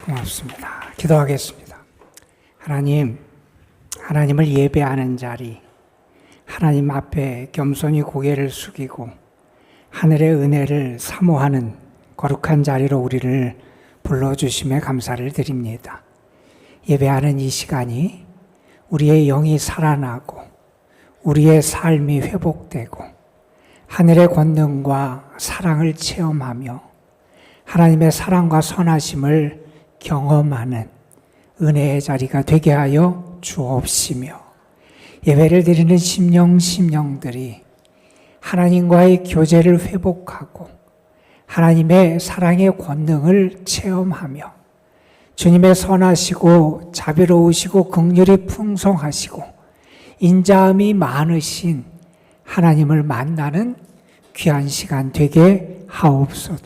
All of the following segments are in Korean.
고맙습니다. 기도하겠습니다. 하나님을 예배하는 자리, 하나님 앞에 겸손히 고개를 숙이고 하늘의 은혜를 사모하는 거룩한 자리로 우리를 불러주심에 감사를 드립니다. 예배하는 이 시간이 우리의 영이 살아나고 우리의 삶이 회복되고 하늘의 권능과 사랑을 체험하며 하나님의 사랑과 선하심을 경험하는 은혜의 자리가 되게 하여 주옵시며, 예배를 드리는 심령들이 하나님과의 교제를 회복하고 하나님의 사랑의 권능을 체험하며 주님의 선하시고 자비로우시고 긍휼이 풍성하시고 인자함이 많으신 하나님을 만나는 귀한 시간 되게 하옵소서.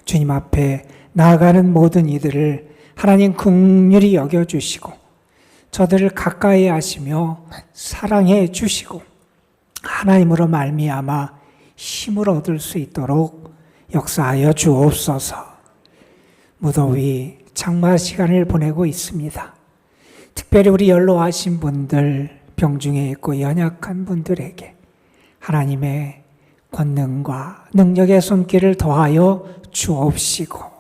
주님 앞에 나아가는 모든 이들을 하나님 긍휼히 여겨주시고 저들을 가까이 하시며 사랑해 주시고 하나님으로 말미암아 힘을 얻을 수 있도록 역사하여 주옵소서. 무더위 장마 시간을 보내고 있습니다. 특별히 우리 연로하신 분들, 병중에 있고 연약한 분들에게 하나님의 권능과 능력의 손길을 더하여 주옵시고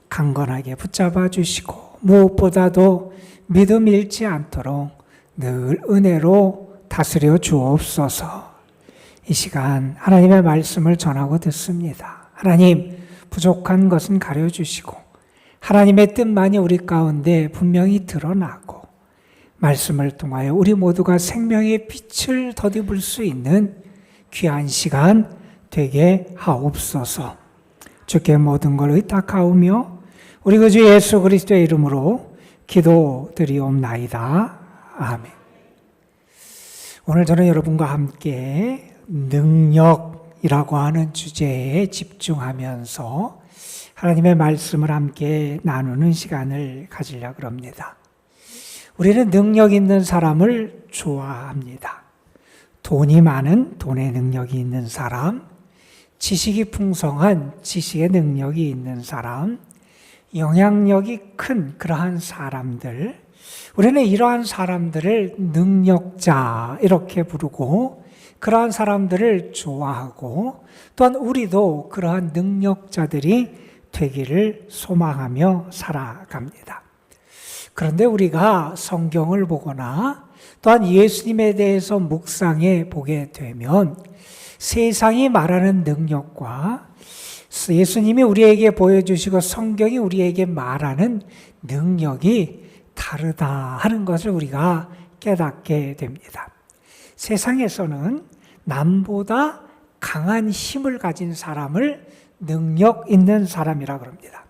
강건하게 붙잡아 주시고 무엇보다도 믿음 잃지 않도록 늘 은혜로 다스려 주옵소서. 이 시간 하나님의 말씀을 전하고 듣습니다. 하나님, 부족한 것은 가려주시고 하나님의 뜻만이 우리 가운데 분명히 드러나고 말씀을 통하여 우리 모두가 생명의 빛을 덧입을 수 있는 귀한 시간 되게 하옵소서. 주께 모든 걸 의탁하오며 우리 구주 예수 그리스도의 이름으로 기도드리옵나이다. 아멘. 오늘 저는 여러분과 함께 능력이라고 하는 주제에 집중하면서 하나님의 말씀을 함께 나누는 시간을 가지려고 합니다. 우리는 능력 있는 사람을 좋아합니다. 돈이 많은 돈의 능력이 있는 사람, 지식이 풍성한 지식의 능력이 있는 사람, 영향력이 큰 그러한 사람들, 우리는 이러한 사람들을 능력자 이렇게 부르고 그러한 사람들을 좋아하고 또한 우리도 그러한 능력자들이 되기를 소망하며 살아갑니다. 그런데 우리가 성경을 보거나 또한 예수님에 대해서 묵상해 보게 되면 세상이 말하는 능력과 예수님이 우리에게 보여주시고 성경이 우리에게 말하는 능력이 다르다 하는 것을 우리가 깨닫게 됩니다. 세상에서는 남보다 강한 힘을 가진 사람을 능력 있는 사람이라고 합니다.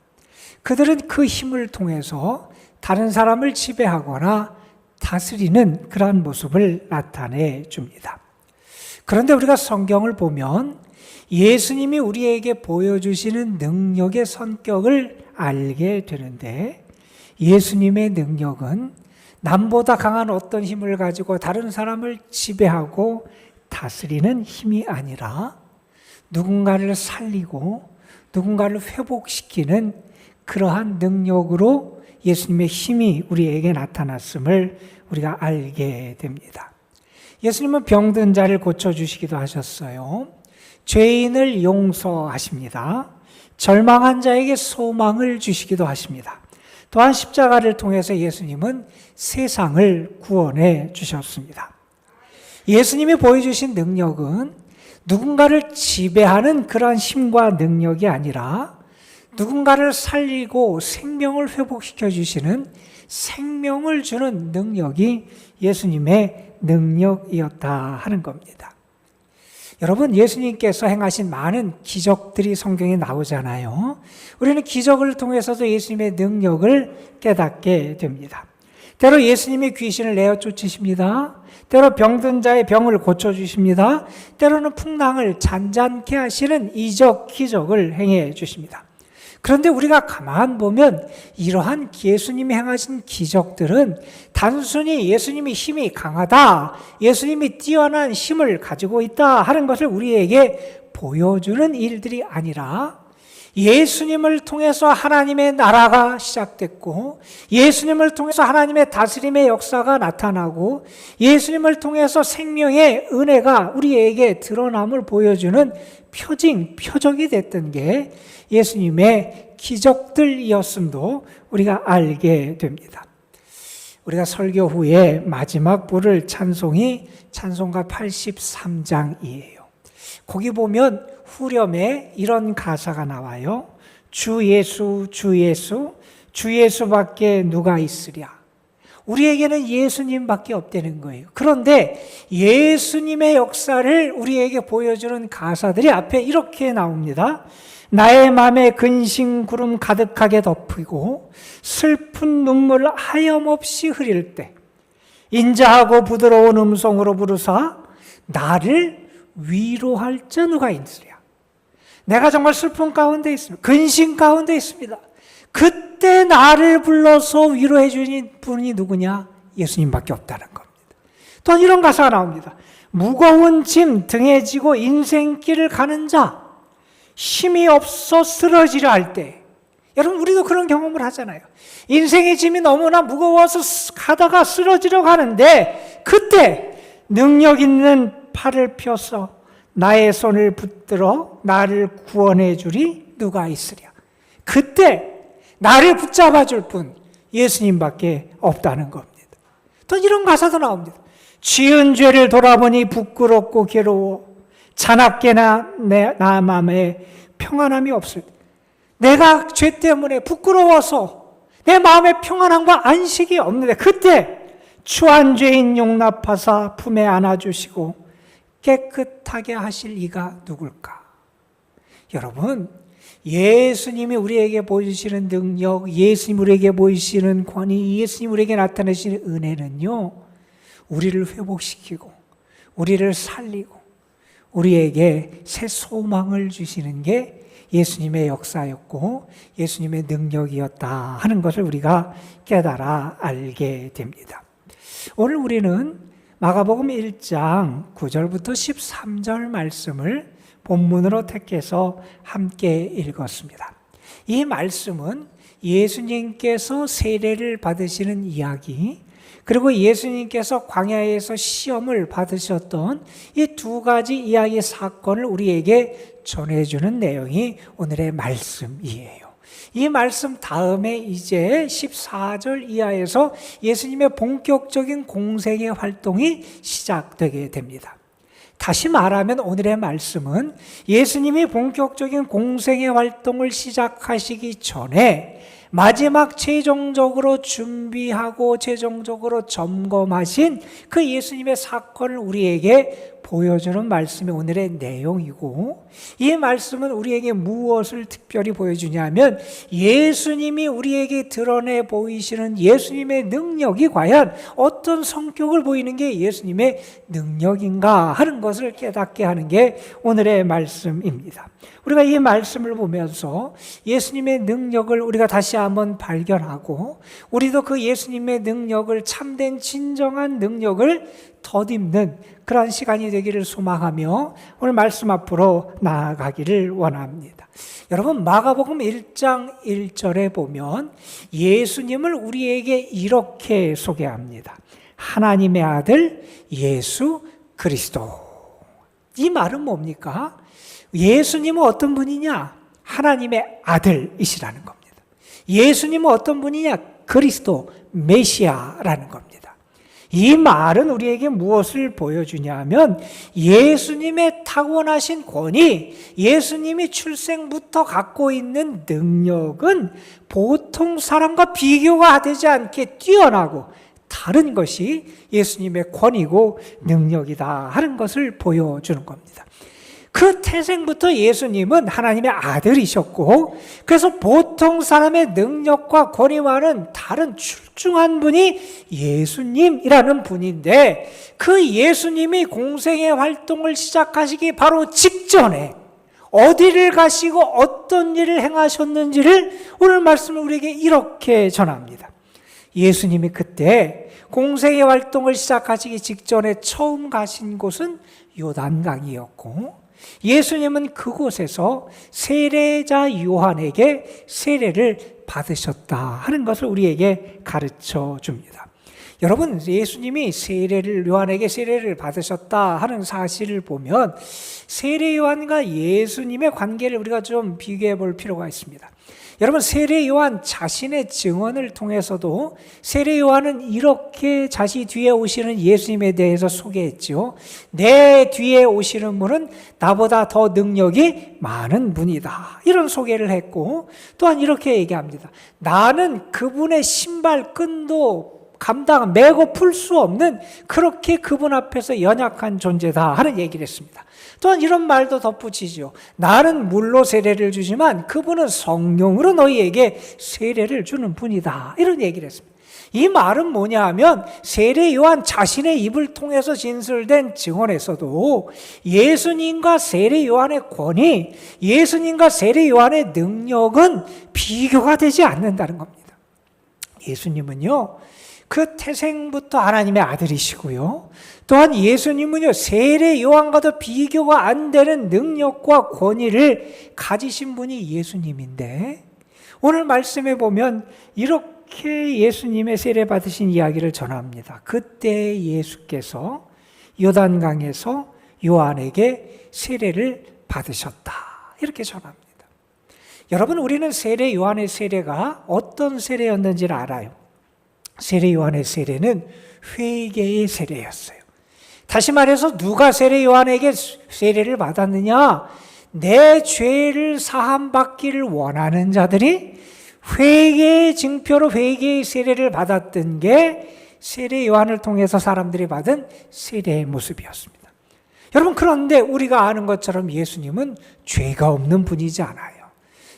그들은 그 힘을 통해서 다른 사람을 지배하거나 다스리는 그러한 모습을 나타내 줍니다. 그런데 우리가 성경을 보면 예수님이 우리에게 보여주시는 능력의 성격을 알게 되는데, 예수님의 능력은 남보다 강한 어떤 힘을 가지고 다른 사람을 지배하고 다스리는 힘이 아니라 누군가를 살리고 누군가를 회복시키는 그러한 능력으로 예수님의 힘이 우리에게 나타났음을 우리가 알게 됩니다. 예수님은 병든 자를 고쳐주시기도 하셨어요. 죄인을 용서하십니다. 절망한 자에게 소망을 주시기도 하십니다. 또한 십자가를 통해서 예수님은 세상을 구원해 주셨습니다. 예수님이 보여주신 능력은 누군가를 지배하는 그러한 힘과 능력이 아니라 누군가를 살리고 생명을 회복시켜 주시는 생명을 주는 능력이 예수님의 능력이었다 하는 겁니다. 여러분, 예수님께서 행하신 많은 기적들이 성경에 나오잖아요. 우리는 기적을 통해서도 예수님의 능력을 깨닫게 됩니다. 때로 예수님이 귀신을 내어 쫓으십니다. 때로 병든 자의 병을 고쳐주십니다. 때로는 풍랑을 잔잔케 하시는 이적, 기적을 행해 주십니다. 그런데 우리가 가만 보면 이러한 예수님이 행하신 기적들은 단순히 예수님이 힘이 강하다, 예수님이 뛰어난 힘을 가지고 있다 하는 것을 우리에게 보여주는 일들이 아니라 예수님을 통해서 하나님의 나라가 시작됐고, 예수님을 통해서 하나님의 다스림의 역사가 나타나고, 예수님을 통해서 생명의 은혜가 우리에게 드러남을 보여주는 표적이 됐던 게 예수님의 기적들이었음도 우리가 알게 됩니다. 우리가 설교 후에 마지막 부를 찬송이 찬송가 83장이에요. 거기 보면 후렴에 이런 가사가 나와요. 주 예수, 주 예수, 주 예수밖에 누가 있으랴. 우리에게는 예수님밖에 없다는 거예요. 그런데 예수님의 역사를 우리에게 보여주는 가사들이 앞에 이렇게 나옵니다. 나의 맘에 근심 구름 가득하게 덮이고 슬픈 눈물 하염없이 흐릴 때 인자하고 부드러운 음성으로 부르사 나를 위로할 자 누가 있으랴. 내가 정말 슬픔 가운데 있습니다. 근심 가운데 있습니다. 그때 나를 불러서 위로해 주는 분이 누구냐? 예수님밖에 없다는 겁니다. 또 이런 가사가 나옵니다. 무거운 짐 등에 지고 인생길을 가는 자, 힘이 없어 쓰러지려 할 때, 여러분 우리도 그런 경험을 하잖아요. 인생의 짐이 너무나 무거워서 가다가 쓰러지려 가는데 그때 능력 있는 팔을 펴서 나의 손을 붙들어 나를 구원해 주리 누가 있으랴. 그때 나를 붙잡아 줄 분 예수님밖에 없다는 겁니다. 또 이런 가사도 나옵니다. 지은 죄를 돌아보니 부끄럽고 괴로워 자나깨나 나 마음에 평안함이 없을 때, 내가 죄 때문에 부끄러워서 내 마음에 평안함과 안식이 없는데 그때 추한 죄인 용납하사 품에 안아주시고 깨끗하게 하실 이가 누굴까? 여러분, 예수님이 우리에게 보여주시는 능력, 예수님이 우리에게 보이시는 권위, 예수님이 우리에게 나타내시는 은혜는요, 우리를 회복시키고 우리를 살리고 우리에게 새 소망을 주시는 게 예수님의 역사였고 예수님의 능력이었다 하는 것을 우리가 깨달아 알게 됩니다. 오늘 우리는 마가복음 1장 9절부터 13절 말씀을 본문으로 택해서 함께 읽었습니다. 이 말씀은 예수님께서 세례를 받으시는 이야기, 그리고 예수님께서 광야에서 시험을 받으셨던 이 두 가지 이야기 사건을 우리에게 전해주는 내용이 오늘의 말씀이에요. 이 말씀 다음에 이제 14절 이하에서 예수님의 본격적인 공생의 활동이 시작되게 됩니다. 다시 말하면 오늘의 말씀은 예수님이 본격적인 공생의 활동을 시작하시기 전에 마지막 최종적으로 준비하고 최종적으로 점검하신 그 예수님의 사건을 우리에게 보여주는 말씀이 오늘의 내용이고, 이 말씀은 우리에게 무엇을 특별히 보여주냐면 예수님이 우리에게 드러내 보이시는 예수님의 능력이 과연 어떤 성격을 보이는 게 예수님의 능력인가 하는 것을 깨닫게 하는 게 오늘의 말씀입니다. 우리가 이 말씀을 보면서 예수님의 능력을 우리가 다시 한번 발견하고 우리도 그 예수님의 능력을 참된 진정한 능력을 덧입는 그러한 시간이 되기를 소망하며 오늘 말씀 앞으로 나아가기를 원합니다. 여러분, 마가복음 1장 1절에 보면 예수님을 우리에게 이렇게 소개합니다. 하나님의 아들 예수 그리스도. 이 말은 뭡니까? 예수님은 어떤 분이냐? 하나님의 아들이시라는 겁니다. 예수님은 어떤 분이냐? 그리스도, 메시아라는 겁니다. 이 말은 우리에게 무엇을 보여주냐 하면 예수님의 타고나신 권위, 예수님이 출생부터 갖고 있는 능력은 보통 사람과 비교가 되지 않게 뛰어나고 다른 것이 예수님의 권위고 능력이다 하는 것을 보여주는 겁니다. 그 태생부터 예수님은 하나님의 아들이셨고, 그래서 보통 사람의 능력과 권위와는 다른 출중한 분이 예수님이라는 분인데, 그 예수님이 공생의 활동을 시작하시기 바로 직전에 어디를 가시고 어떤 일을 행하셨는지를 오늘 말씀을 우리에게 이렇게 전합니다. 예수님이 그때 공생의 활동을 시작하시기 직전에 처음 가신 곳은 요단강이었고, 예수님은 그곳에서 세례자 요한에게 세례를 받으셨다 하는 것을 우리에게 가르쳐 줍니다. 여러분, 예수님이 요한에게 세례를 받으셨다 하는 사실을 보면 세례 요한과 예수님의 관계를 우리가 좀 비교해 볼 필요가 있습니다. 여러분, 세례 요한 자신의 증언을 통해서도 세례 요한은 이렇게 자신 뒤에 오시는 예수님에 대해서 소개했죠. 내 뒤에 오시는 분은 나보다 더 능력이 많은 분이다. 이런 소개를 했고, 또한 이렇게 얘기합니다. 나는 그분의 신발끈도 매고 풀 수 없는 그렇게 그분 앞에서 연약한 존재다 하는 얘기를 했습니다. 또한 이런 말도 덧붙이죠. 나는 물로 세례를 주지만 그분은 성령으로 너희에게 세례를 주는 분이다. 이런 얘기를 했습니다. 이 말은 뭐냐 하면 세례 요한 자신의 입을 통해서 진술된 증언에서도 예수님과 세례 요한의 권위, 예수님과 세례 요한의 능력은 비교가 되지 않는다는 겁니다. 예수님은요, 그 태생부터 하나님의 아들이시고요. 또한 예수님은요, 세례 요한과도 비교가 안 되는 능력과 권위를 가지신 분이 예수님인데, 오늘 말씀에 보면 이렇게 예수님의 세례 받으신 이야기를 전합니다. 그때 예수께서 요단강에서 요한에게 세례를 받으셨다. 이렇게 전합니다. 여러분, 우리는 세례 요한의 세례가 어떤 세례였는지를 알아요. 세례 요한의 세례는 회개의 세례였어요. 다시 말해서 누가 세례 요한에게 세례를 받았느냐? 내 죄를 사함받기를 원하는 자들이 회개의 증표로 회개의 세례를 받았던 게 세례 요한을 통해서 사람들이 받은 세례의 모습이었습니다. 여러분, 그런데 우리가 아는 것처럼 예수님은 죄가 없는 분이지 않아요.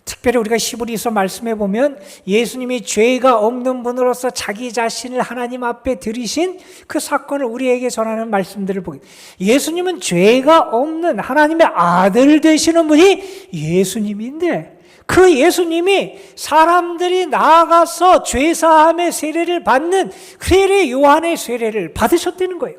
특별히 우리가 히브리서 말씀해 보면 예수님이 죄가 없는 분으로서 자기 자신을 하나님 앞에 들이신 그 사건을 우리에게 전하는 말씀들을 보게 됩니다. 예수님은 죄가 없는 하나님의 아들 되시는 분이 예수님인데, 그 예수님이 사람들이 나아가서 죄사함의 세례를 받는 세례 요한의 세례를 받으셨다는 거예요.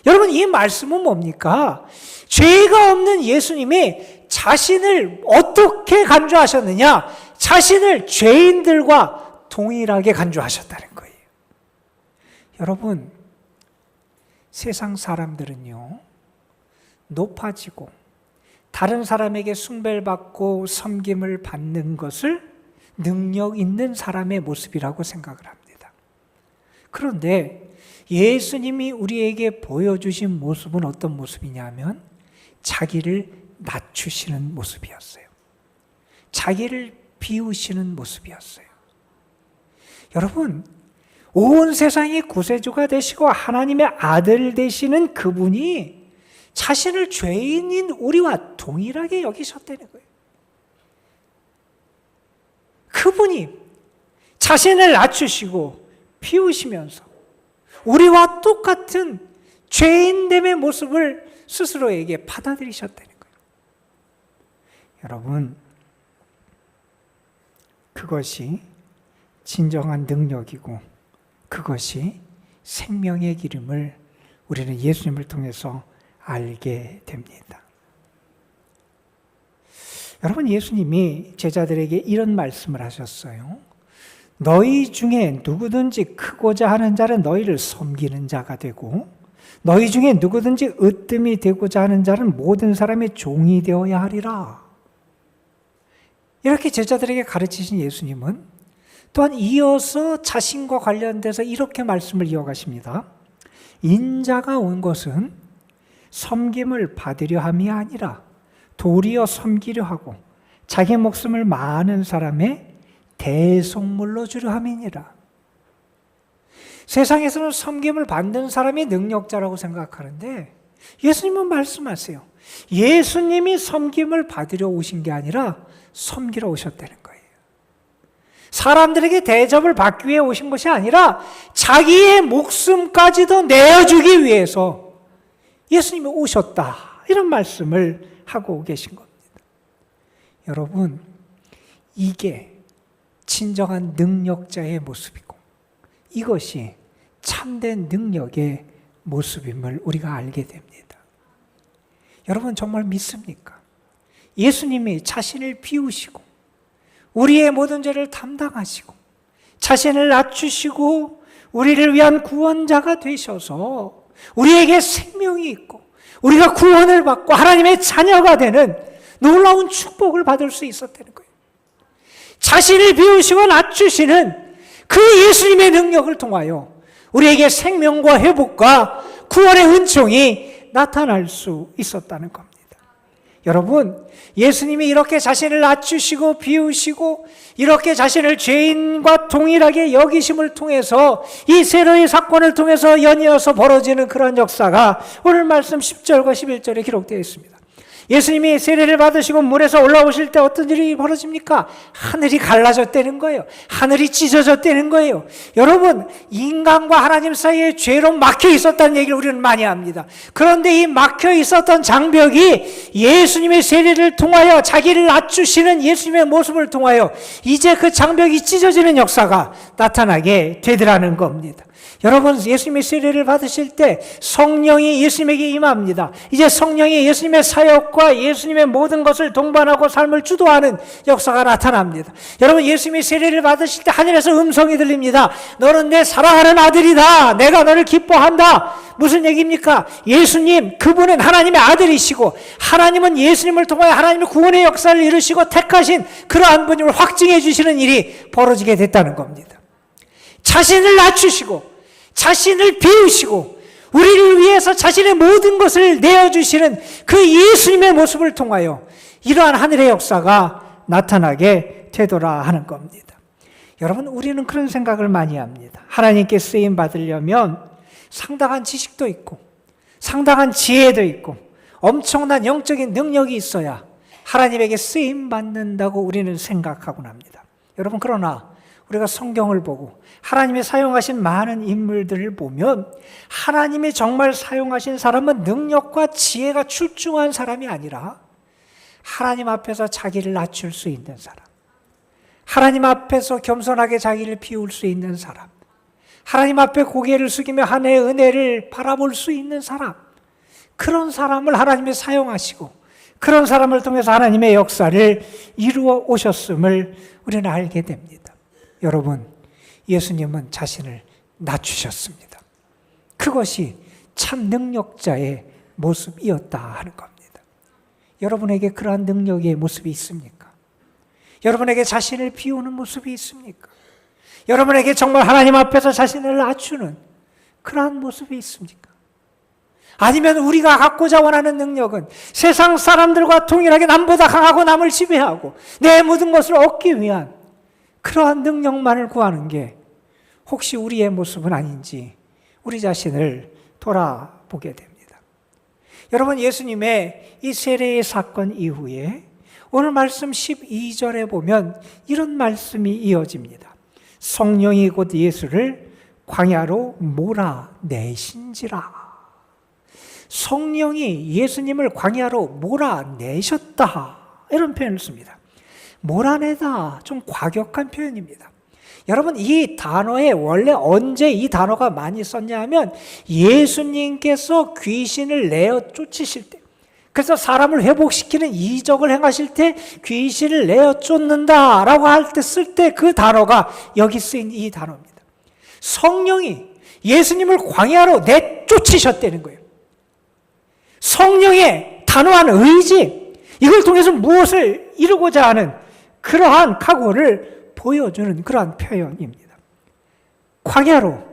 여러분, 이 말씀은 뭡니까? 죄가 없는 예수님이 자신을 어떻게 간주하셨느냐? 자신을 죄인들과 동일하게 간주하셨다는 거예요. 여러분, 세상 사람들은요, 높아지고 다른 사람에게 숭배를 받고 섬김을 받는 것을 능력 있는 사람의 모습이라고 생각을 합니다. 그런데 예수님이 우리에게 보여주신 모습은 어떤 모습이냐면 자기를 낮추시는 모습이었어요. 자기를 비우시는 모습이었어요. 여러분, 온 세상의 구세주가 되시고 하나님의 아들 되시는 그분이 자신을 죄인인 우리와 동일하게 여기셨다는 거예요. 그분이 자신을 낮추시고 비우시면서 우리와 똑같은 죄인됨의 모습을 스스로에게 받아들이셨다는 거예요. 여러분, 그것이 진정한 능력이고 그것이 생명의 기름을 우리는 예수님을 통해서 알게 됩니다. 여러분, 예수님이 제자들에게 이런 말씀을 하셨어요. 너희 중에 누구든지 크고자 하는 자는 너희를 섬기는 자가 되고 너희 중에 누구든지 으뜸이 되고자 하는 자는 모든 사람의 종이 되어야 하리라. 이렇게 제자들에게 가르치신 예수님은 또한 이어서 자신과 관련돼서 이렇게 말씀을 이어가십니다. 인자가 온 것은 섬김을 받으려 함이 아니라 도리어 섬기려 하고 자기 목숨을 많은 사람의 대속물로 주려 함이니라. 세상에서는 섬김을 받는 사람이 능력자라고 생각하는데 예수님은 말씀하세요. 예수님이 섬김을 받으려 오신 게 아니라 섬기러 오셨다는 거예요. 사람들에게 대접을 받기 위해 오신 것이 아니라 자기의 목숨까지도 내어주기 위해서 예수님이 오셨다. 이런 말씀을 하고 계신 겁니다. 여러분, 이게 진정한 능력자의 모습이고 이것이 참된 능력의 모습임을 우리가 알게 됩니다. 여러분 정말 믿습니까? 예수님이 자신을 비우시고 우리의 모든 죄를 담당하시고 자신을 낮추시고 우리를 위한 구원자가 되셔서 우리에게 생명이 있고 우리가 구원을 받고 하나님의 자녀가 되는 놀라운 축복을 받을 수 있었다는 거예요. 자신을 비우시고 낮추시는 그 예수님의 능력을 통하여 우리에게 생명과 회복과 구원의 은총이 나타날 수 있었다는 겁니다. 여러분, 예수님이 이렇게 자신을 낮추시고 비우시고 이렇게 자신을 죄인과 동일하게 여기심을 통해서 이 세례의 사건을 통해서 연이어서 벌어지는 그런 역사가 오늘 말씀 10절과 11절에 기록되어 있습니다. 예수님이 세례를 받으시고 물에서 올라오실 때 어떤 일이 벌어집니까? 하늘이 갈라졌다는 거예요. 하늘이 찢어졌다는 거예요. 여러분, 인간과 하나님 사이에 죄로 막혀 있었다는 얘기를 우리는 많이 합니다. 그런데 이 막혀 있었던 장벽이 예수님의 세례를 통하여 자기를 낮추시는 예수님의 모습을 통하여 이제 그 장벽이 찢어지는 역사가 나타나게 되더라는 겁니다. 여러분, 예수님의 세례를 받으실 때 성령이 예수님에게 임합니다. 이제 성령이 예수님의 사역과 예수님의 모든 것을 동반하고 삶을 주도하는 역사가 나타납니다. 여러분, 예수님의 세례를 받으실 때 하늘에서 음성이 들립니다. 너는 내 사랑하는 아들이다. 내가 너를 기뻐한다. 무슨 얘기입니까? 예수님, 그분은 하나님의 아들이시고 하나님은 예수님을 통하여 하나님의 구원의 역사를 이루시고 택하신 그러한 분임을 확증해 주시는 일이 벌어지게 됐다는 겁니다. 자신을 낮추시고 자신을 비우시고 우리를 위해서 자신의 모든 것을 내어주시는 그 예수님의 모습을 통하여 이러한 하늘의 역사가 나타나게 되더라 하는 겁니다. 여러분, 우리는 그런 생각을 많이 합니다. 하나님께 쓰임 받으려면 상당한 지식도 있고 상당한 지혜도 있고 엄청난 영적인 능력이 있어야 하나님에게 쓰임 받는다고 우리는 생각하곤 합니다. 여러분, 그러나 우리가 성경을 보고 하나님이 사용하신 많은 인물들을 보면 하나님이 정말 사용하신 사람은 능력과 지혜가 출중한 사람이 아니라 하나님 앞에서 자기를 낮출 수 있는 사람, 하나님 앞에서 겸손하게 자기를 비울 수 있는 사람, 하나님 앞에 고개를 숙이며 하나님의 은혜를 바라볼 수 있는 사람, 그런 사람을 하나님이 사용하시고 그런 사람을 통해서 하나님의 역사를 이루어 오셨음을 우리는 알게 됩니다. 여러분, 예수님은 자신을 낮추셨습니다. 그것이 참 능력자의 모습이었다 하는 겁니다. 여러분에게 그러한 능력의 모습이 있습니까? 여러분에게 자신을 비우는 모습이 있습니까? 여러분에게 정말 하나님 앞에서 자신을 낮추는 그러한 모습이 있습니까? 아니면 우리가 갖고자 원하는 능력은 세상 사람들과 동일하게 남보다 강하고 남을 지배하고 내 모든 것을 얻기 위한 그러한 능력만을 구하는 게 혹시 우리의 모습은 아닌지 우리 자신을 돌아보게 됩니다. 여러분, 예수님의 이 세례의 사건 이후에 오늘 말씀 12절에 보면 이런 말씀이 이어집니다. 성령이 곧 예수를 광야로 몰아내신지라. 성령이 예수님을 광야로 몰아내셨다, 이런 표현을 씁니다. 몰아내다, 좀 과격한 표현입니다. 여러분, 이 단어에 원래 언제 이 단어가 많이 썼냐 하면 예수님께서 귀신을 내어 쫓으실 때, 그래서 사람을 회복시키는 이적을 행하실 때 귀신을 내어 쫓는다라고 할 때 쓸 때 그 단어가 여기 쓰인 이 단어입니다. 성령이 예수님을 광야로 내쫓으셨다는 거예요. 성령의 단호한 의지, 이걸 통해서 무엇을 이루고자 하는 그러한 각오를 보여주는 그러한 표현입니다. 광야로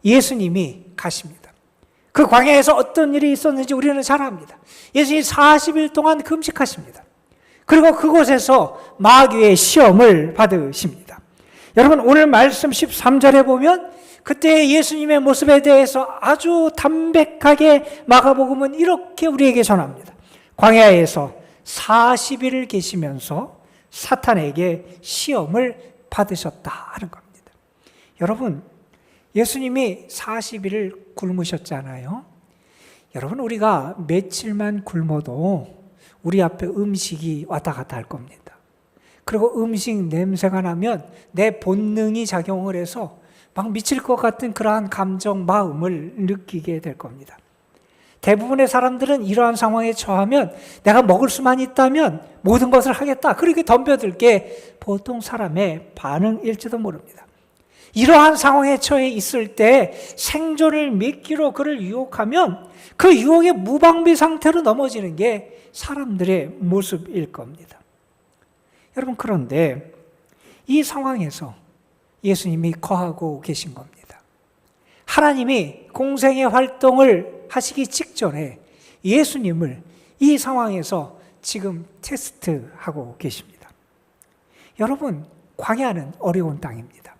예수님이 가십니다. 그 광야에서 어떤 일이 있었는지 우리는 잘 압니다. 예수님이 40일 동안 금식하십니다. 그리고 그곳에서 마귀의 시험을 받으십니다. 여러분, 오늘 말씀 13절에 보면 그때 예수님의 모습에 대해서 아주 담백하게 마가복음은 이렇게 우리에게 전합니다. 광야에서 40일을 계시면서 사탄에게 시험을 받으셨다 하는 겁니다. 여러분, 예수님이 40일을 굶으셨잖아요. 여러분, 우리가 며칠만 굶어도 우리 앞에 음식이 왔다 갔다 할 겁니다. 그리고 음식 냄새가 나면 내 본능이 작용을 해서 막 미칠 것 같은 그러한 감정, 마음을 느끼게 될 겁니다. 대부분의 사람들은 이러한 상황에 처하면 내가 먹을 수만 있다면 모든 것을 하겠다. 그렇게 덤벼들 게 보통 사람의 반응일지도 모릅니다. 이러한 상황에 처해 있을 때 생존을 미끼로 그를 유혹하면 그 유혹의 무방비 상태로 넘어지는 게 사람들의 모습일 겁니다. 여러분, 그런데 이 상황에서 예수님이 거하고 계신 겁니다. 하나님이 공생의 활동을 하시기 직전에 예수님을 이 상황에서 지금 테스트하고 계십니다. 여러분, 광야는 어려운 땅입니다.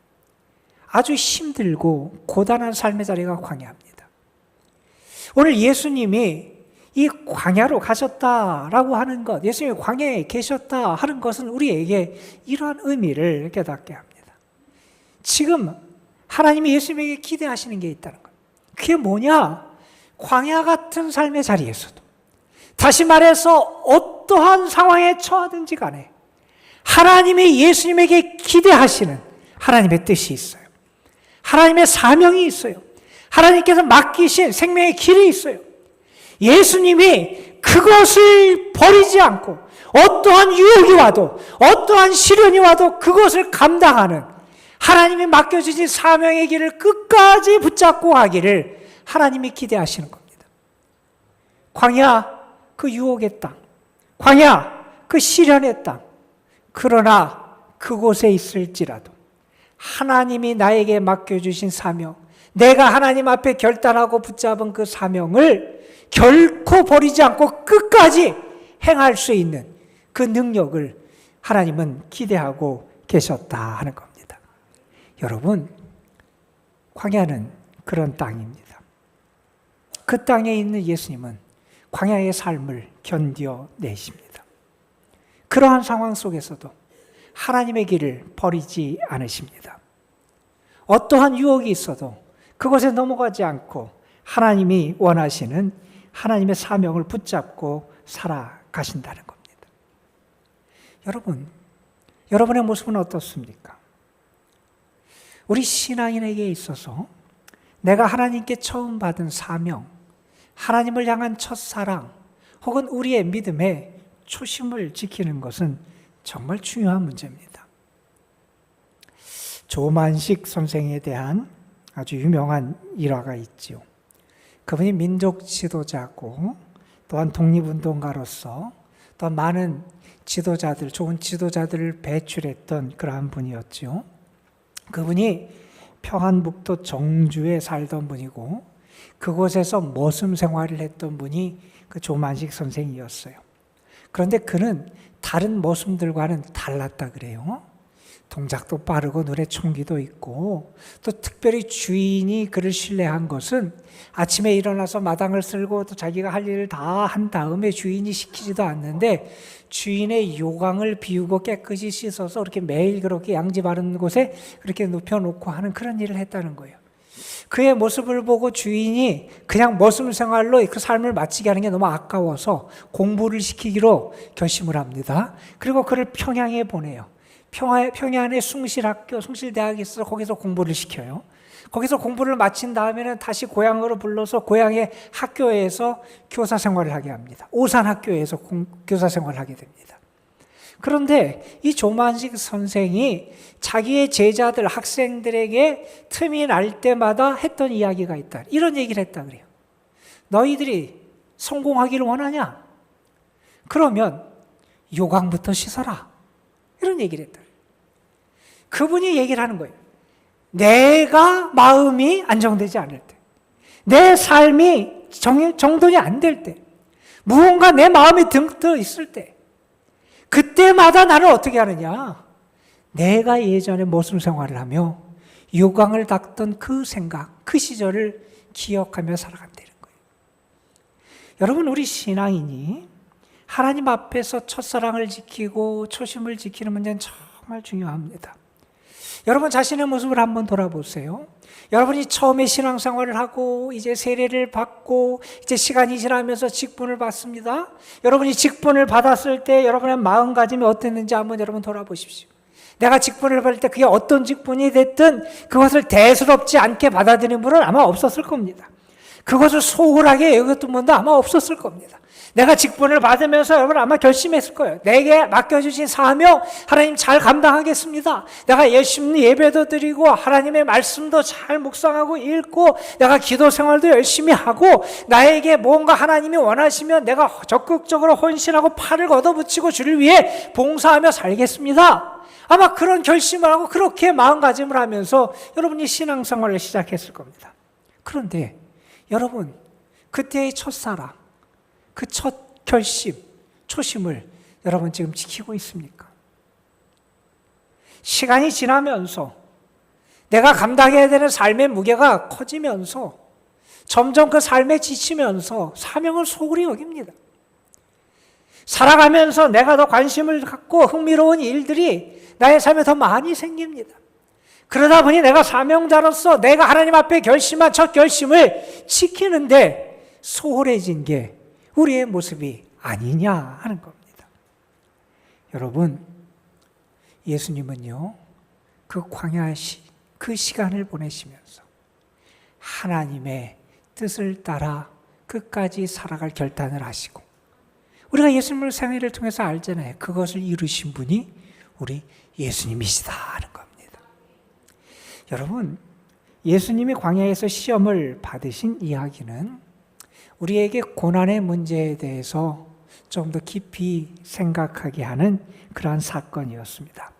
아주 힘들고 고단한 삶의 자리가 광야입니다. 오늘 예수님이 이 광야로 가셨다라고 하는 것, 예수님이 광야에 계셨다 하는 것은 우리에게 이러한 의미를 깨닫게 합니다. 지금 하나님이 예수님에게 기대하시는 게 있다는 것. 그게 뭐냐? 광야 같은 삶의 자리에서도, 다시 말해서 어떠한 상황에 처하든지 간에 하나님이 예수님에게 기대하시는 하나님의 뜻이 있어요. 하나님의 사명이 있어요. 하나님께서 맡기신 생명의 길이 있어요. 예수님이 그것을 버리지 않고 어떠한 유혹이 와도 어떠한 시련이 와도 그것을 감당하는 하나님이 맡겨주신 사명의 길을 끝까지 붙잡고 가기를 하나님이 기대하시는 겁니다. 광야 그 유혹의 땅, 광야 그 시련의 땅, 그러나 그곳에 있을지라도 하나님이 나에게 맡겨주신 사명, 내가 하나님 앞에 결단하고 붙잡은 그 사명을 결코 버리지 않고 끝까지 행할 수 있는 그 능력을 하나님은 기대하고 계셨다 하는 겁니다. 여러분, 광야는 그런 땅입니다. 그 땅에 있는 예수님은 광야의 삶을 견뎌내십니다. 그러한 상황 속에서도 하나님의 길을 버리지 않으십니다. 어떠한 유혹이 있어도 그것에 넘어가지 않고 하나님이 원하시는 하나님의 사명을 붙잡고 살아가신다는 겁니다. 여러분, 여러분의 모습은 어떻습니까? 우리 신앙인에게 있어서 내가 하나님께 처음 받은 사명, 하나님을 향한 첫사랑, 혹은 우리의 믿음의 초심을 지키는 것은 정말 중요한 문제입니다. 조만식 선생에 대한 아주 유명한 일화가 있지요. 그분이 민족 지도자고 또한 독립운동가로서 또 많은 지도자들, 좋은 지도자들을 배출했던 그러한 분이었지요. 그분이 평안북도 정주에 살던 분이고 그곳에서 모습 생활을 했던 분이 그 조만식 선생이었어요. 그런데 그는 다른 모습들과는 달랐다 그래요. 동작도 빠르고 눈에 총기도 있고, 또 특별히 주인이 그를 신뢰한 것은 아침에 일어나서 마당을 쓸고 또 자기가 할 일을 다 한 다음에 주인이 시키지도 않는데 주인의 요강을 비우고 깨끗이 씻어서 그렇게 매일 그렇게 양지 바른 곳에 그렇게 눕혀놓고 하는 그런 일을 했다는 거예요. 그의 모습을 보고 주인이 그냥 모습 생활로 그 삶을 마치게 하는 게 너무 아까워서 공부를 시키기로 결심을 합니다. 그리고 그를 평양에 보내요. 평양에 숭실학교, 숭실대학이 있어서 거기서 공부를 시켜요. 거기서 공부를 마친 다음에는 다시 고향으로 불러서 고향의 학교에서 교사 생활을 하게 합니다. 오산학교에서 교사 생활을 하게 됩니다. 그런데 이 조만식 선생이 자기의 제자들, 학생들에게 틈이 날 때마다 했던 이야기가 있다. 이런 얘기를 했다 그래요. 너희들이 성공하기를 원하냐? 그러면 요강부터 씻어라. 이런 얘기를 했다. 그분이 얘기를 하는 거예요. 내가 마음이 안정되지 않을 때, 내 삶이 정돈이 안 될 때, 무언가 내 마음이 등떠 있을 때, 그때마다 나는 어떻게 하느냐? 내가 예전에 모습 생활을 하며 요강을 닦던 그 생각, 그 시절을 기억하며 살아간다는 거예요. 여러분, 우리 신앙인이 하나님 앞에서 첫사랑을 지키고 초심을 지키는 문제는 정말 중요합니다. 여러분 자신의 모습을 한번 돌아보세요. 여러분이 처음에 신앙생활을 하고 이제 세례를 받고 이제 시간이 지나면서 직분을 받습니다. 여러분이 직분을 받았을 때 여러분의 마음가짐이 어땠는지 한번 여러분 돌아보십시오. 내가 직분을 받을 때 그게 어떤 직분이 됐든 그것을 대수롭지 않게 받아들이는 분은 아마 없었을 겁니다. 그것을 소홀하게 여겼던 분도 아마 없었을 겁니다. 내가 직분을 받으면서 여러분 아마 결심했을 거예요. 내게 맡겨주신 사명 하나님 잘 감당하겠습니다. 내가 열심히 예배도 드리고 하나님의 말씀도 잘 묵상하고 읽고 내가 기도 생활도 열심히 하고 나에게 뭔가 하나님이 원하시면 내가 적극적으로 헌신하고 팔을 걷어붙이고 주를 위해 봉사하며 살겠습니다. 아마 그런 결심을 하고 그렇게 마음가짐을 하면서 여러분이 신앙생활을 시작했을 겁니다. 그런데 여러분 그때의 첫사랑, 그 첫 결심, 초심을 여러분 지금 지키고 있습니까? 시간이 지나면서 내가 감당해야 되는 삶의 무게가 커지면서 점점 그 삶에 지치면서 사명을 소홀히 여깁니다. 살아가면서 내가 더 관심을 갖고 흥미로운 일들이 나의 삶에 더 많이 생깁니다. 그러다 보니 내가 사명자로서 내가 하나님 앞에 결심한 첫 결심을 지키는데 소홀해진 게 우리의 모습이 아니냐 하는 겁니다. 여러분, 예수님은요, 그 광야 그 시간을 보내시면서 하나님의 뜻을 따라 끝까지 살아갈 결단을 하시고, 우리가 예수님을 생애를 통해서 알잖아요. 그것을 이루신 분이 우리 예수님이시다 하는 겁니다. 여러분, 예수님이 광야에서 시험을 받으신 이야기는 우리에게 고난의 문제에 대해서 좀 더 깊이 생각하게 하는 그러한 사건이었습니다.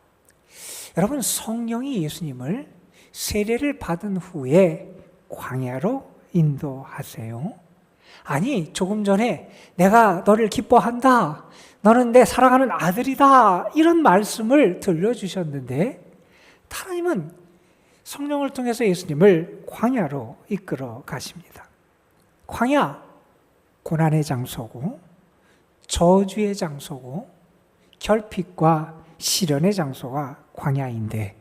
여러분, 성령이 예수님을 세례를 받은 후에 광야로 인도하세요. 아니, 조금 전에 내가 너를 기뻐한다, 너는 내 사랑하는 아들이다, 이런 말씀을 들려주셨는데 하나님은 성령을 통해서 예수님을 광야로 이끌어 가십니다. 광야, 고난의 장소고 저주의 장소고 결핍과 시련의 장소가 광야인데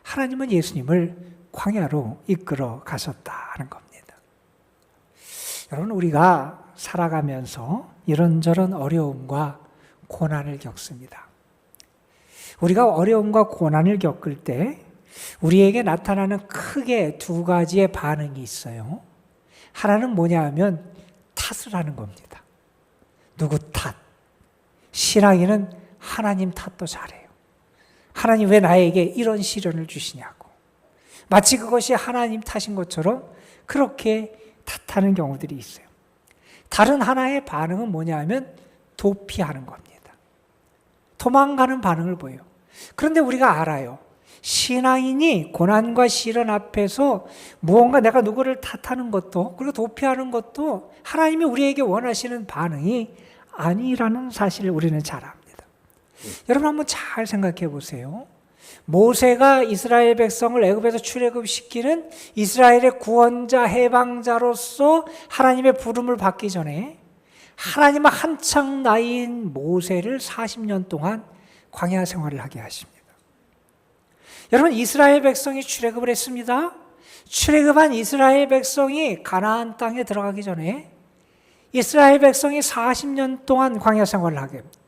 하나님은 예수님을 광야로 이끌어 가셨다는 겁니다. 여러분, 우리가 살아가면서 이런저런 어려움과 고난을 겪습니다. 우리가 어려움과 고난을 겪을 때 우리에게 나타나는 크게 두 가지의 반응이 있어요. 하나는 뭐냐 하면 탓을 하는 겁니다. 누구 탓? 신앙인은 하나님 탓도 잘해요. 하나님 왜 나에게 이런 시련을 주시냐고. 마치 그것이 하나님 탓인 것처럼 그렇게 탓하는 경우들이 있어요. 다른 하나의 반응은 뭐냐 하면 도피하는 겁니다. 도망가는 반응을 보여요. 그런데 우리가 알아요. 신앙인이 고난과 시련 앞에서 무언가 내가 누구를 탓하는 것도 그리고 도피하는 것도 하나님이 우리에게 원하시는 반응이 아니라는 사실을 우리는 잘 압니다. 여러분 한번 잘 생각해 보세요. 모세가 이스라엘 백성을 애굽에서 출애굽시키는 이스라엘의 구원자 해방자로서 하나님의 부름을 받기 전에 하나님은 한창 나이인 모세를 40년 동안 광야 생활을 하게 하십니다. 여러분, 이스라엘 백성이 출애굽을 했습니다. 출애굽한 이스라엘 백성이 가나안 땅에 들어가기 전에 이스라엘 백성이 40년 동안 광야 생활을 하게 합니다.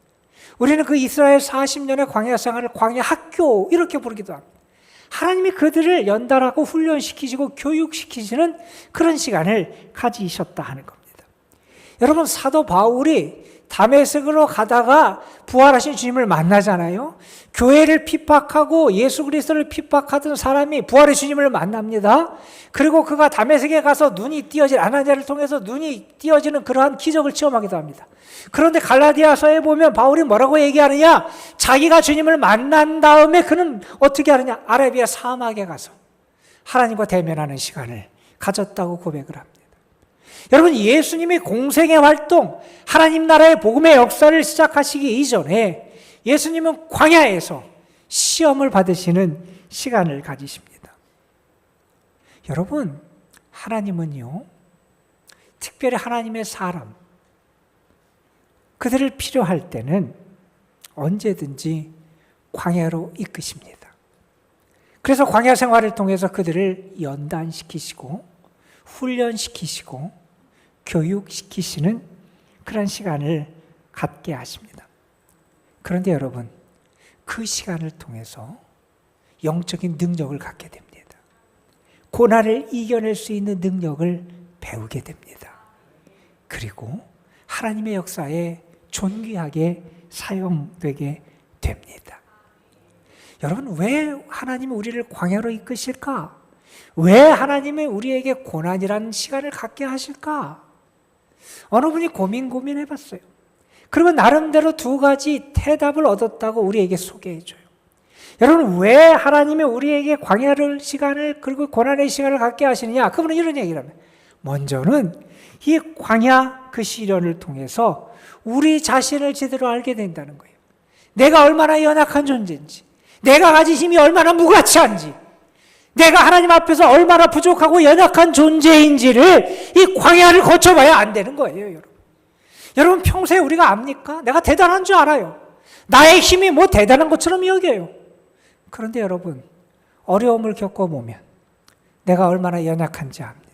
우리는 그 이스라엘 40년의 광야 생활을 광야 학교 이렇게 부르기도 합니다. 하나님이 그들을 연달하고 훈련시키시고 교육시키시는 그런 시간을 가지셨다 하는 겁니다. 여러분, 사도 바울이 다메섹으로 가다가 부활하신 주님을 만나잖아요. 교회를 핍박하고 예수 그리스도를 핍박하던 사람이 부활의 주님을 만납니다. 그리고 그가 다메섹에 가서 눈이 띄어진 아나니아를 통해서 눈이 띄어지는 그러한 기적을 체험하기도 합니다. 그런데 갈라디아서에 보면 바울이 뭐라고 얘기하느냐? 자기가 주님을 만난 다음에 그는 어떻게 하느냐? 아라비아 사막에 가서 하나님과 대면하는 시간을 가졌다고 고백을 합니다. 여러분, 예수님이 공생의 활동, 하나님 나라의 복음의 역사를 시작하시기 이전에 예수님은 광야에서 시험을 받으시는 시간을 가지십니다. 여러분, 하나님은요, 특별히 하나님의 사람, 그들을 필요할 때는 언제든지 광야로 이끄십니다. 그래서 광야 생활을 통해서 그들을 연단시키시고 훈련시키시고 교육시키시는 그런 시간을 갖게 하십니다. 그런데 여러분, 그 시간을 통해서 영적인 능력을 갖게 됩니다. 고난을 이겨낼 수 있는 능력을 배우게 됩니다. 그리고 하나님의 역사에 존귀하게 사용되게 됩니다. 여러분, 왜 하나님이 우리를 광야로 이끄실까? 왜 하나님이 우리에게 고난이라는 시간을 갖게 하실까? 어느 분이 고민해봤어요. 그리고 나름대로 두 가지 대답을 얻었다고 우리에게 소개해줘요. 여러분, 왜 하나님이 우리에게 광야를 시간을 그리고 고난의 시간을 갖게 하시느냐? 그분은 이런 얘기를 합니다. 먼저는 이 광야 그 시련을 통해서 우리 자신을 제대로 알게 된다는 거예요. 내가 얼마나 연약한 존재인지, 내가 가진 힘이 얼마나 무가치한지, 내가 하나님 앞에서 얼마나 부족하고 연약한 존재인지를 이 광야를 거쳐봐야 안 되는 거예요, 여러분. 여러분, 평소에 우리가 압니까? 내가 대단한 줄 알아요. 나의 힘이 뭐 대단한 것처럼 여겨요. 그런데 여러분, 어려움을 겪어보면 내가 얼마나 연약한지 압니다.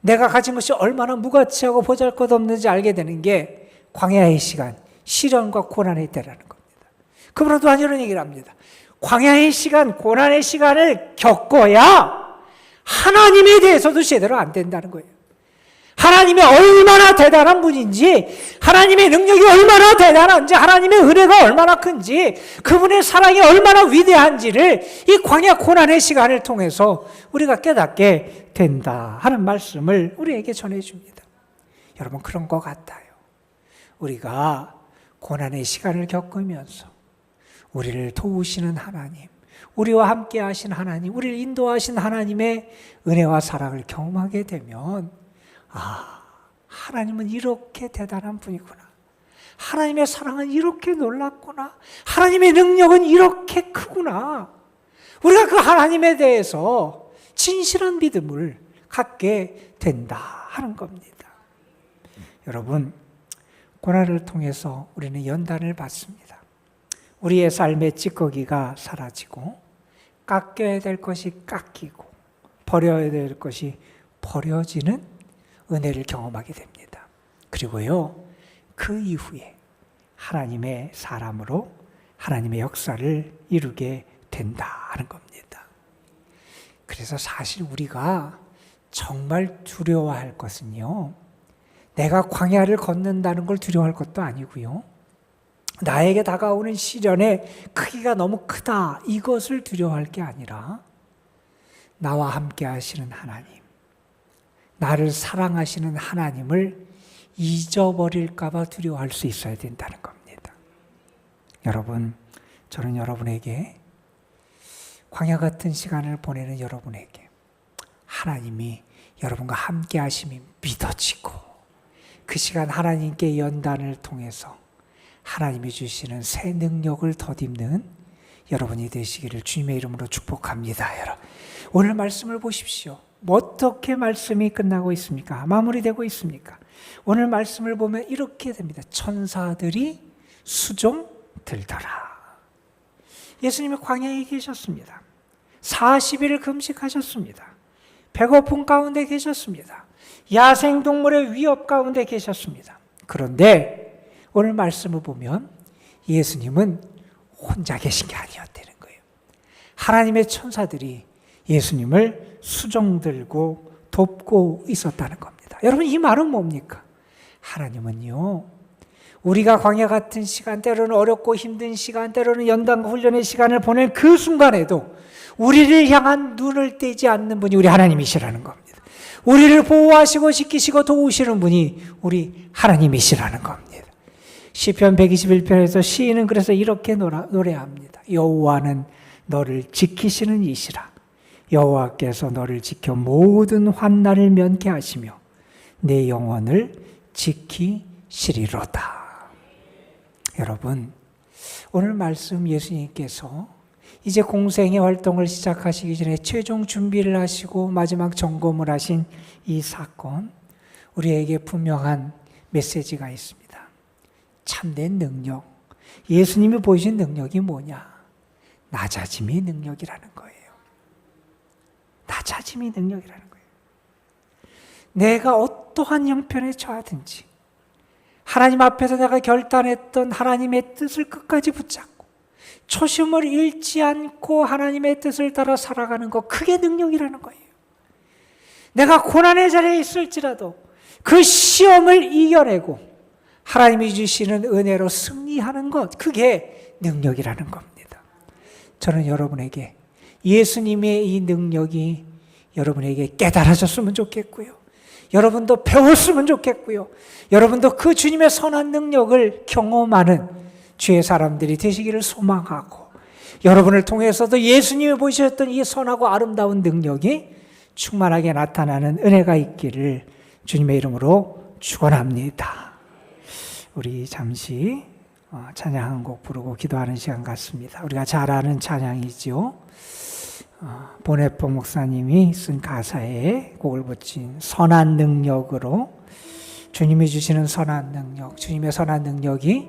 내가 가진 것이 얼마나 무가치하고 보잘것없는지 알게 되는 게 광야의 시간, 시련과 고난의 때라는 겁니다. 그분은 또한 이런 얘기를 합니다. 광야의 시간, 고난의 시간을 겪어야 하나님에 대해서도 제대로 안 된다는 거예요. 하나님이 얼마나 대단한 분인지, 하나님의 능력이 얼마나 대단한지, 하나님의 은혜가 얼마나 큰지, 그분의 사랑이 얼마나 위대한지를 이 광야 고난의 시간을 통해서 우리가 깨닫게 된다 하는 말씀을 우리에게 전해줍니다. 여러분, 그런 것 같아요. 우리가 고난의 시간을 겪으면서 우리를 도우시는 하나님, 우리와 함께 하신 하나님, 우리를 인도하신 하나님의 은혜와 사랑을 경험하게 되면 하나님은 이렇게 대단한 분이구나. 하나님의 사랑은 이렇게 놀랍구나. 하나님의 능력은 이렇게 크구나. 우리가 그 하나님에 대해서 진실한 믿음을 갖게 된다 하는 겁니다. 여러분, 고난을 통해서 우리는 연단을 받습니다. 우리의 삶의 찌꺼기가 사라지고, 깎여야 될 것이 깎이고, 버려야 될 것이 버려지는 은혜를 경험하게 됩니다. 그리고요, 그 이후에 하나님의 사람으로 하나님의 역사를 이루게 된다 하는 겁니다. 그래서 사실 우리가 정말 두려워할 것은요, 내가 광야를 걷는다는 걸 두려워할 것도 아니고요, 나에게 다가오는 시련의 크기가 너무 크다, 이것을 두려워할 게 아니라 나와 함께 하시는 하나님, 나를 사랑하시는 하나님을 잊어버릴까 봐 두려워할 수 있어야 된다는 겁니다. 여러분, 저는 여러분에게, 광야 같은 시간을 보내는 여러분에게 하나님이 여러분과 함께 하심이 믿어지고, 그 시간 하나님께 연단을 통해서 하나님이 주시는 새 능력을 덧입는 여러분이 되시기를 주님의 이름으로 축복합니다. 여러분, 오늘 말씀을 보십시오. 어떻게 말씀이 끝나고 있습니까? 마무리되고 있습니까? 오늘 말씀을 보면 이렇게 됩니다. 천사들이 수종 들더라. 예수님이 광야에 계셨습니다. 40일 금식하셨습니다. 배고픔 가운데 계셨습니다. 야생동물의 위협 가운데 계셨습니다. 그런데 오늘 말씀을 보면 예수님은 혼자 계신 게 아니었다는 거예요. 하나님의 천사들이 예수님을 수종들고 돕고 있었다는 겁니다. 여러분, 이 말은 뭡니까? 하나님은요, 우리가 광야 같은 시간, 때로는 어렵고 힘든 시간, 때로는 연단과 훈련의 시간을 보낸 그 순간에도 우리를 향한 눈을 떼지 않는 분이 우리 하나님이시라는 겁니다. 우리를 보호하시고 지키시고 도우시는 분이 우리 하나님이시라는 겁니다. 시편 121편에서 시인은 그래서 이렇게 노래합니다. 여호와는 너를 지키시는 이시라. 여호와께서 너를 지켜 모든 환난을 면케 하시며 내 영혼을 지키시리로다. 여러분, 오늘 말씀 예수님께서 이제 공생의 활동을 시작하시기 전에 최종 준비를 하시고 마지막 점검을 하신 이 사건, 우리에게 분명한 메시지가 있습니다. 참된 능력, 예수님이 보이신 능력이 뭐냐? 낮아짐이 능력이라는 거예요. 낮아짐이 능력이라는 거예요. 내가 어떠한 형편에 처하든지 하나님 앞에서 내가 결단했던 하나님의 뜻을 끝까지 붙잡고 초심을 잃지 않고 하나님의 뜻을 따라 살아가는 것, 그게 능력이라는 거예요. 내가 고난의 자리에 있을지라도 그 시험을 이겨내고 하나님이 주시는 은혜로 승리하는 것, 그게 능력이라는 겁니다. 저는 여러분에게 예수님의 이 능력이 여러분에게 깨달아졌으면 좋겠고요. 여러분도 배웠으면 좋겠고요. 여러분도 그 주님의 선한 능력을 경험하는 주의 사람들이 되시기를 소망하고, 여러분을 통해서도 예수님이 보셨던 이 선하고 아름다운 능력이 충만하게 나타나는 은혜가 있기를 주님의 이름으로 축원합니다. 우리 잠시 찬양 한 곡 부르고 기도하는 시간 같습니다. 우리가 잘 아는 찬양이지요. 보네포 목사님이 쓴 가사에 곡을 붙인 선한 능력으로, 주님이 주시는 선한 능력, 주님의 선한 능력이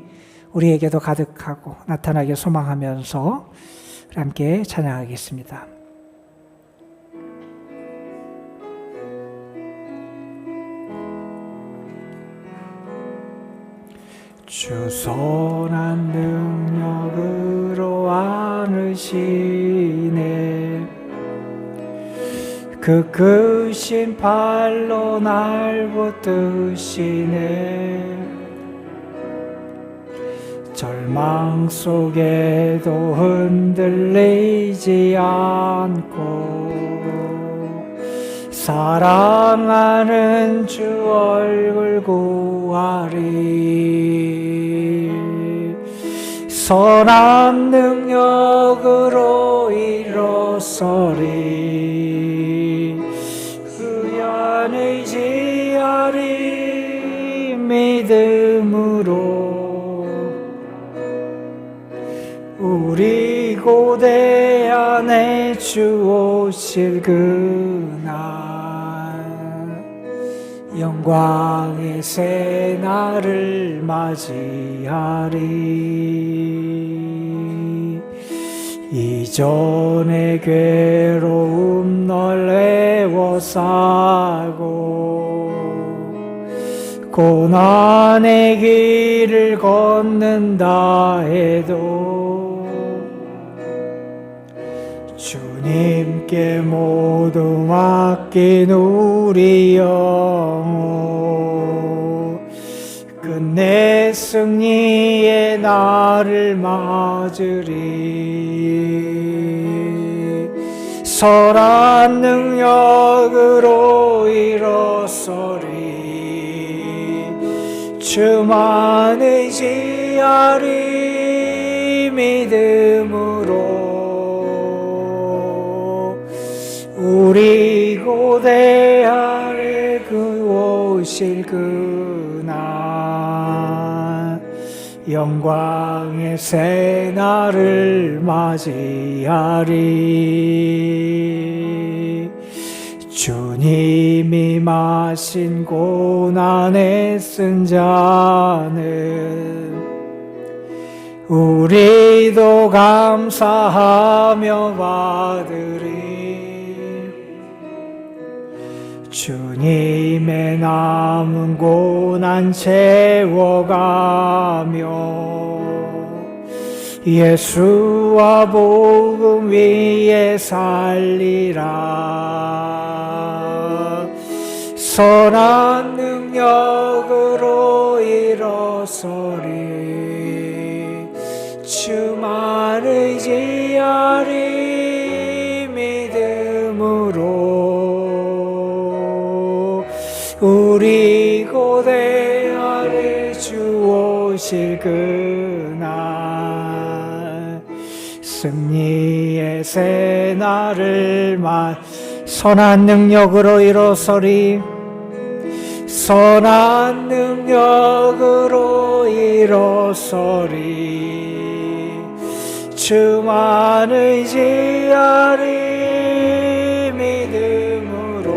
우리에게도 가득하고 나타나게 소망하면서 함께 찬양하겠습니다. 주 선한 능력으로 안으시네, 그 크신 팔로 날 붙드시네. 절망 속에도 흔들리지 않고 사랑하는 주 얼굴 구하리. 선한 능력으로 일어서리. 의한 의지하리. 믿음으로 우리 고대 안에 주 오실 그날, 영광의 새날을 맞이하리. 이전의 괴로움 널 애워싸고 고난의 길을 걷는다 해도 주님께 모두 맡긴 우리 영혼, 끝내 승리의 날을 맞으리. 선한 능력으로 일어서리. 주만 의지하리. 믿음으로 우리 고대 아래 그 오실 그날, 영광의 새날을 맞이하리. 주님이 마신 고난에 쓴 잔을 우리도 감사하며 받으리. 주님의 남은 고난 채워가며 예수와 복음 위에 살리라. 선한 능력으로 일어서리. 주만 의지하리. 믿음으로 우리 고대 아래 주 오실 그날, 승리의 새날을 선한 능력으로 일어서리. 선한 능력으로 일어서리. 주만 의지하리. 믿음으로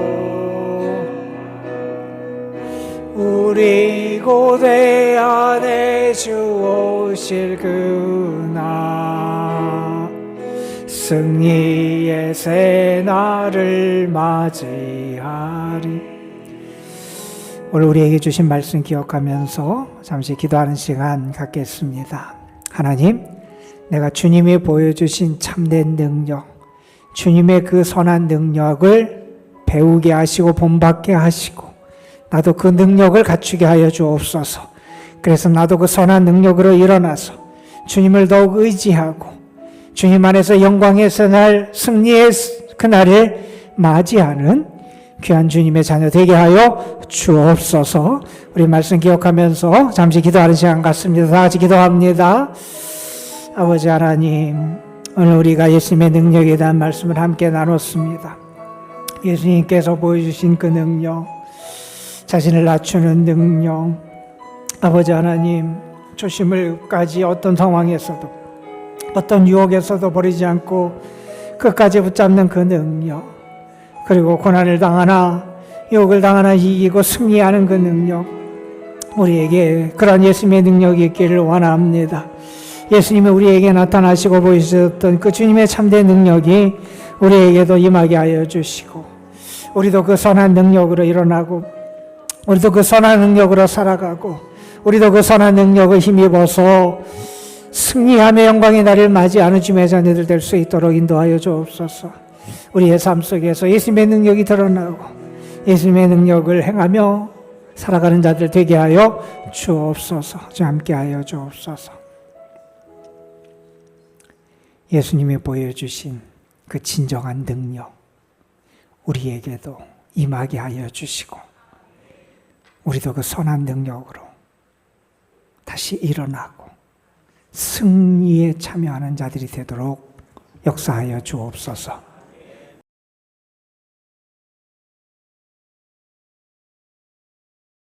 우리 고대 안에 주 오실 그날, 승리의 새날을 맞이하리. 오늘 우리에게 주신 말씀 기억하면서 잠시 기도하는 시간 갖겠습니다. 하나님, 내가 주님이 보여주신 참된 능력, 주님의 그 선한 능력을 배우게 하시고 본받게 하시고 나도 그 능력을 갖추게 하여 주옵소서. 그래서 나도 그 선한 능력으로 일어나서 주님을 더욱 의지하고 주님 안에서 영광의 날, 승리의 그날을 맞이하는 귀한 주님의 자녀 되게 하여 주옵소서. 우리 말씀 기억하면서 잠시 기도하는 시간 같습니다. 다 같이 기도합니다. 아버지 하나님, 오늘 우리가 예수님의 능력에 대한 말씀을 함께 나눴습니다. 예수님께서 보여주신 그 능력, 자신을 낮추는 능력, 아버지 하나님, 조심을까지 어떤 상황에서도 어떤 유혹에서도 버리지 않고 끝까지 붙잡는 그 능력, 그리고 고난을 당하나 유혹을 당하나 이기고 승리하는 그 능력, 우리에게 그런 예수님의 능력이 있기를 원합니다. 예수님이 우리에게 나타나시고 보이셨던 그 주님의 참된 능력이 우리에게도 임하게 하여 주시고 우리도 그 선한 능력으로 일어나고 우리도 그 선한 능력으로 살아가고 우리도 그 선한 능력을 힘입어서 승리함의 영광의 날을 맞이하는 주님의 자녀들 될 수 있도록 인도하여 주옵소서. 우리의 삶 속에서 예수님의 능력이 드러나고 예수님의 능력을 행하며 살아가는 자들 되게 하여 주옵소서. 주 함께 하여 주옵소서. 예수님이 보여주신 그 진정한 능력 우리에게도 임하게 하여 주시고 우리도 그 선한 능력으로 다시 일어나고 승리에 참여하는 자들이 되도록 역사하여 주옵소서.